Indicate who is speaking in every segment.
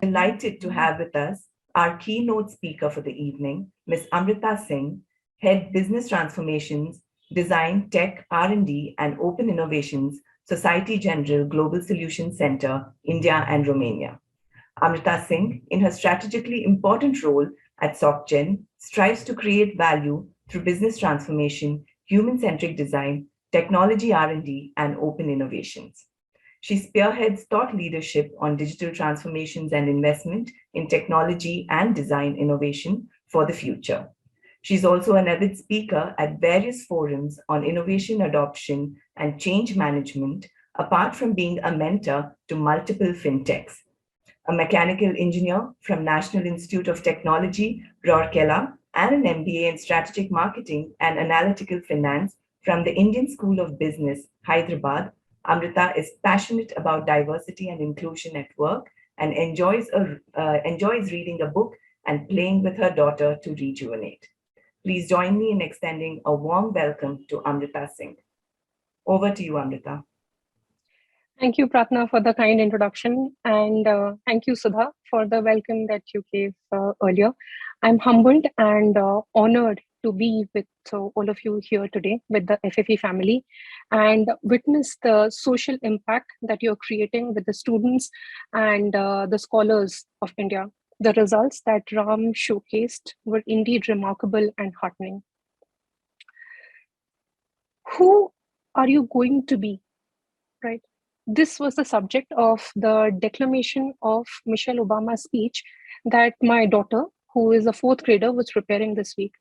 Speaker 1: Delighted to have with us our keynote speaker for the evening, Ms. Amrita Singh, Head Business Transformations, Design, Tech, R&D, and Open Innovations, Société Générale Global Solutions Center, India and Romania. Amrita Singh, in her strategically important role at SocGen, strives to create value through business transformation, human-centric design, technology R&D, and open innovations. She spearheads thought leadership on digital transformations and investment in technology and design innovation for the future. She's also an avid speaker at various forums on innovation adoption and change management, apart from being a mentor to multiple fintechs. A mechanical engineer from National Institute of Technology, Rourkela, and an MBA in strategic marketing and analytical finance from the Indian School of Business, Hyderabad, Amrita is passionate about diversity and inclusion at work and enjoys reading a book and playing with her daughter to rejuvenate. Please join me in extending a warm welcome to Amrita Singh. Over to you, Amrita.
Speaker 2: Thank you, Pratna, for the kind introduction. And thank you, Sudha, for the welcome that you gave earlier. I'm humbled and honored to be with all of you here today with the FFE family and witness the social impact that you're creating with the students and the scholars of India. The results that Ram showcased were indeed remarkable and heartening. Who are you going to be, right? This was the subject of the declamation of Michelle Obama's speech that my daughter, who is a fourth grader, was preparing this week.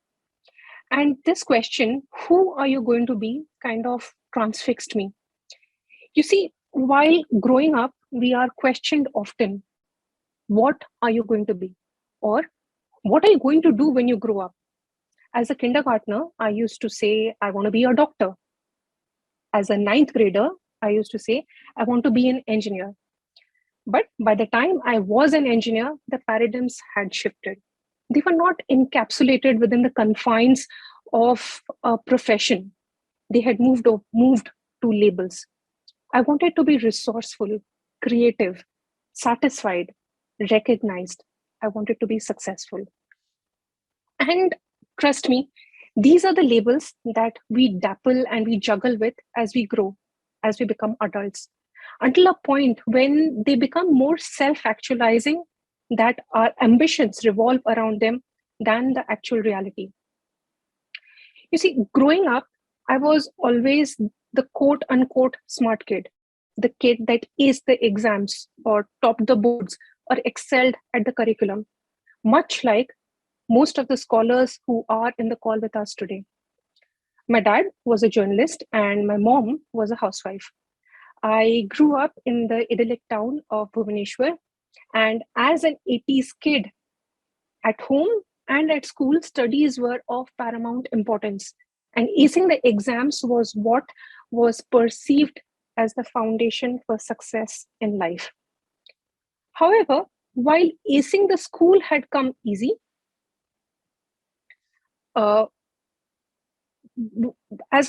Speaker 2: And this question, who are you going to be, kind of transfixed me. You see, while growing up, we are questioned often, what are you going to be? Or what are you going to do when you grow up? As a kindergartner, I used to say, I want to be a doctor. As a ninth grader, I used to say, I want to be an engineer. But by the time I was an engineer, the paradigms had shifted. They were not encapsulated within the confines of a profession. They had moved to labels. I wanted to be resourceful, creative, satisfied, recognized. I wanted to be successful. And trust me, these are the labels that we dapple and we juggle with as we grow, as we become adults, until a point when they become more self-actualizing, that our ambitions revolve around them than the actual reality. You see, growing up, I was always the quote unquote smart kid, the kid that aced the exams or topped the boards or excelled at the curriculum, much like most of the scholars who are in the call with us today. My dad was a journalist and my mom was a housewife. I grew up in the idyllic town of Bhubaneswar, and as an 80s kid, at home and at school, studies were of paramount importance. And acing the exams was what was perceived as the foundation for success in life. However, while acing the school had come easy, as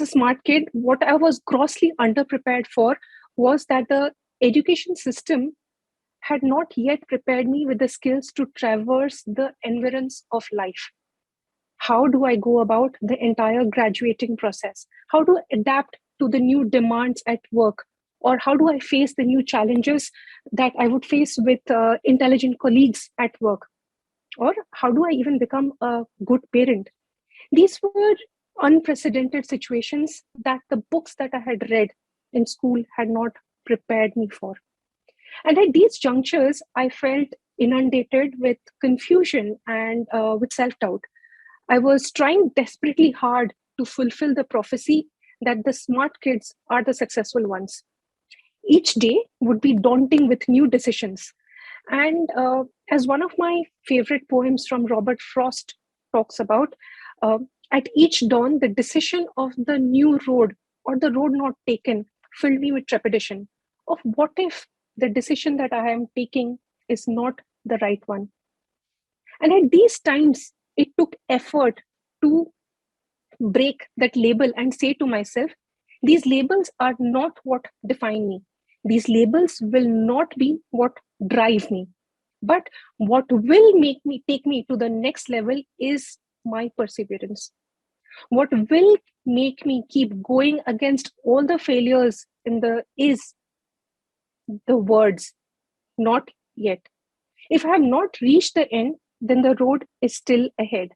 Speaker 2: a smart kid, what I was grossly underprepared for was that the education system had not yet prepared me with the skills to traverse the environs of life. How do I go about the entire graduating process? How do I adapt to the new demands at work? Or how do I face the new challenges that I would face with intelligent colleagues at work? Or how do I even become a good parent? These were unprecedented situations that the books that I had read in school had not prepared me for. And at these junctures, I felt inundated with confusion and with self-doubt. I was trying desperately hard to fulfill the prophecy that the smart kids are the successful ones. Each day would be daunting with new decisions. And as one of my favorite poems from Robert Frost talks about, at each dawn, the decision of the new road or the road not taken filled me with trepidation of what if the decision that I am taking is not the right one. And at these times, it took effort to break that label and say to myself, these labels are not what define me. These labels will not be what drive me. But what will take me to the next level is my perseverance. What will make me keep going against all the failures is the words, not yet. If I have not reached the end, then the road is still ahead.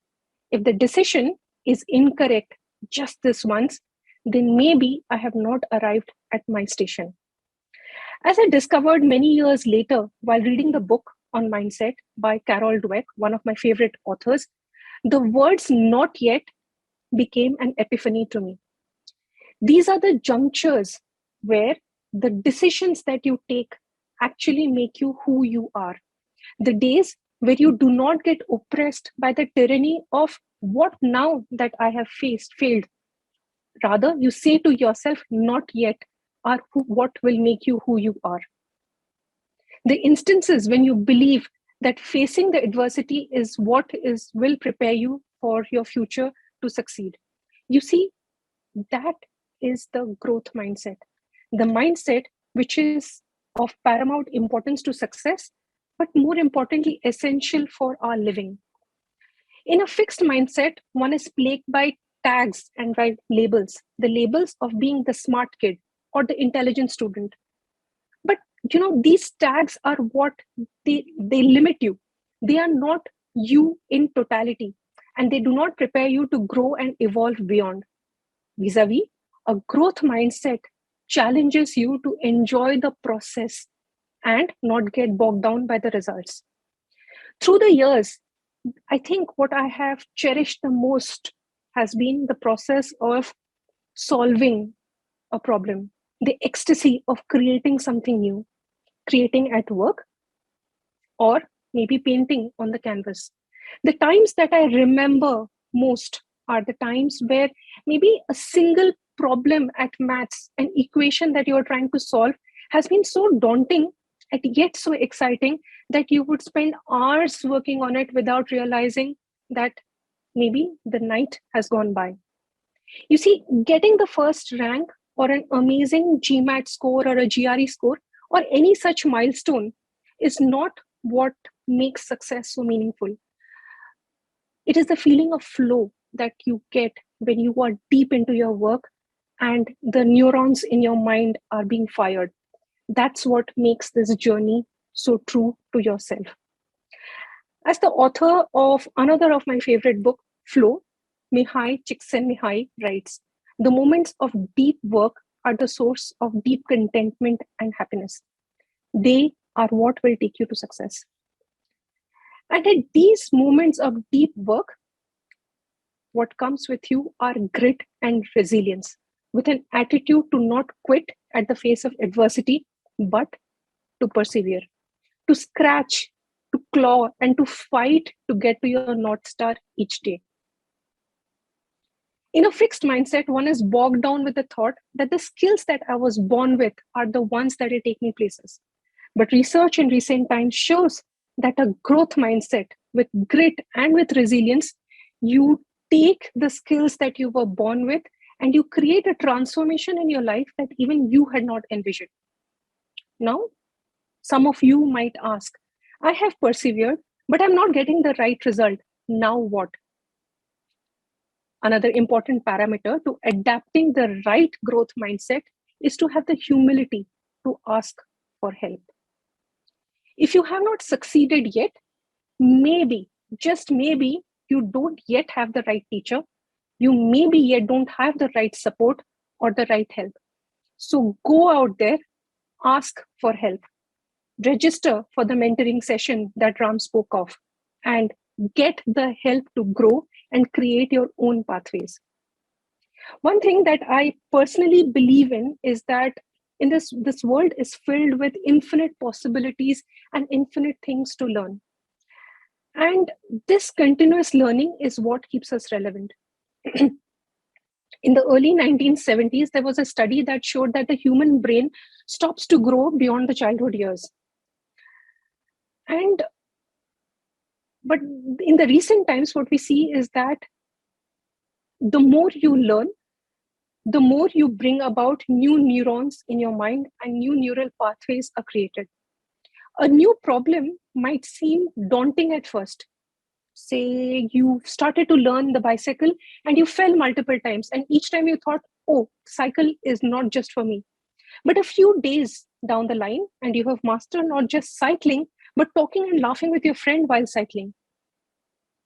Speaker 2: If the decision is incorrect just this once, then maybe I have not arrived at my station. As I discovered many years later while reading the book on mindset by Carol Dweck, one of my favorite authors, the words not yet became an epiphany to me. These are the junctures where the decisions that you take actually make you who you are. The days where you do not get oppressed by the tyranny of what now that I have failed. Rather, you say to yourself, not yet, are what will make you who you are. The instances when you believe that facing the adversity is what will prepare you for your future to succeed. You see, that is the growth mindset. The mindset which is of paramount importance to success, but more importantly, essential for our living. In a fixed mindset, one is plagued by tags and labels, the labels of being the smart kid or the intelligent student. But these tags are what they limit you. They are not you in totality, and they do not prepare you to grow and evolve beyond. Vis-a-vis, a growth mindset challenges you to enjoy the process and not get bogged down by the results. Through the years, I think what I have cherished the most has been the process of solving a problem, the ecstasy of creating something new, creating at work, or maybe painting on the canvas. The times that I remember most are the times where maybe a single problem at maths, an equation that you're trying to solve, has been so daunting and yet so exciting that you would spend hours working on it without realizing that maybe the night has gone by. You see, getting the first rank or an amazing GMAT score or a GRE score or any such milestone is not what makes success so meaningful. It is the feeling of flow that you get when you are deep into your work and the neurons in your mind are being fired. That's what makes this journey so true to yourself. As the author of another of my favorite book, Flow, Mihai Csikszentmihalyi writes, the moments of deep work are the source of deep contentment and happiness. They are what will take you to success. And at these moments of deep work, what comes with you are grit and resilience, with an attitude to not quit at the face of adversity, but to persevere, to scratch, to claw, and to fight to get to your North Star each day. In a fixed mindset, one is bogged down with the thought that the skills that I was born with are the ones that will take me places. But research in recent times shows that a growth mindset with grit and with resilience, you take the skills that you were born with and you create a transformation in your life that even you had not envisioned. Now, some of you might ask, I have persevered, but I'm not getting the right result. Now what? Another important parameter to adapting the right growth mindset is to have the humility to ask for help. If you have not succeeded yet, maybe, just maybe, you don't yet have the right teacher. You maybe yet don't have the right support or the right help. So go out there, ask for help. Register for the mentoring session that Ram spoke of and get the help to grow and create your own pathways. One thing that I personally believe in is that in this world is filled with infinite possibilities and infinite things to learn. And this continuous learning is what keeps us relevant. In the early 1970s, there was a study that showed that the human brain stops to grow beyond the childhood years. But in the recent times, what we see is that the more you learn, the more you bring about new neurons in your mind and new neural pathways are created. A new problem might seem daunting at first. Say you started to learn the bicycle and you fell multiple times, and each time you thought, oh, cycle is not just for me. But a few days down the line, and you have mastered not just cycling, but talking and laughing with your friend while cycling.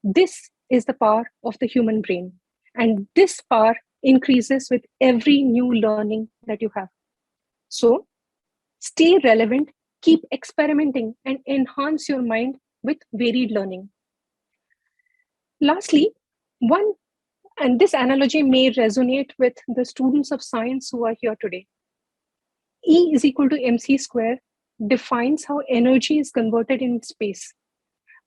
Speaker 2: This is the power of the human brain. And this power increases with every new learning that you have. So stay relevant, keep experimenting, and enhance your mind with varied learning. Lastly, and this analogy may resonate with the students of science who are here today. E is equal to mc square defines how energy is converted in space.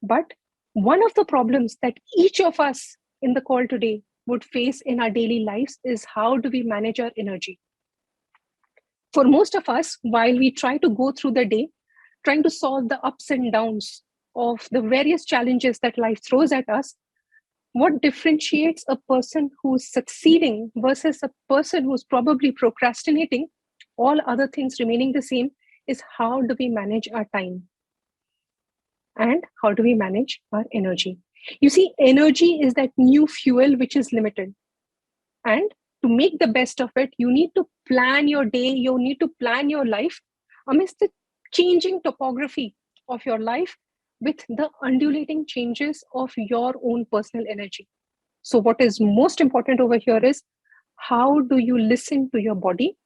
Speaker 2: But one of the problems that each of us in the call today would face in our daily lives is how do we manage our energy? For most of us, while we try to go through the day, trying to solve the ups and downs of the various challenges that life throws at us, what differentiates a person who's succeeding versus a person who's probably procrastinating, all other things remaining the same, is how do we manage our time? And how do we manage our energy? You see, energy is that new fuel which is limited. And to make the best of it, you need to plan your day, you need to plan your life amidst the changing topography of your life with the undulating changes of your own personal energy. So what is most important over here is how do you listen to your body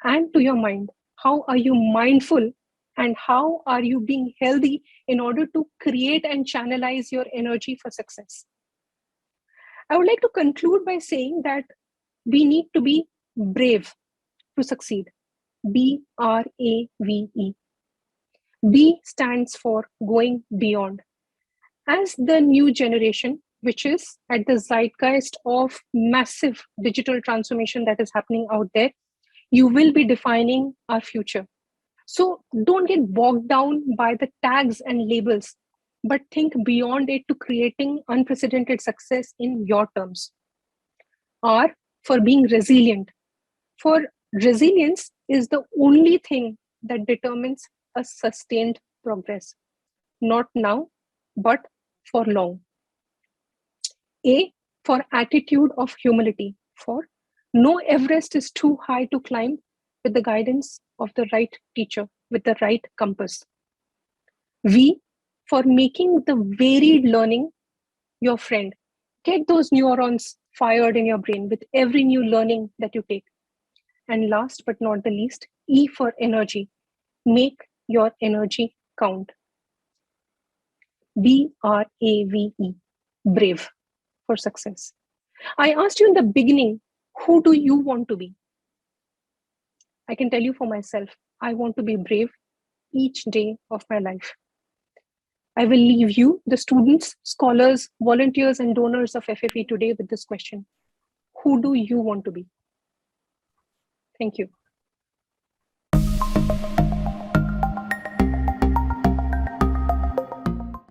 Speaker 2: and to your mind? How are you mindful and how are you being healthy in order to create and channelize your energy for success? I would like to conclude by saying that we need to be brave to succeed. B-R-A-V-E. B stands for going beyond. As the new generation, which is at the zeitgeist of massive digital transformation that is happening out there, you will be defining our future. So don't get bogged down by the tags and labels, but think beyond it to creating unprecedented success in your terms. R for being resilient. For resilience is the only thing that determines a sustained progress. Not now, but for long. A for attitude of humility. For no Everest is too high to climb with the guidance of the right teacher, with the right compass. V for making the varied learning your friend. Get those neurons fired in your brain with every new learning that you take. And last but not the least, E for energy. Make your energy count. B-R-A-V-E, brave for success. I asked you in the beginning, who do you want to be? I can tell you for myself, I want to be brave each day of my life. I will leave you, the students, scholars, volunteers, and donors of FFE today with this question. Who do you want to be? Thank you.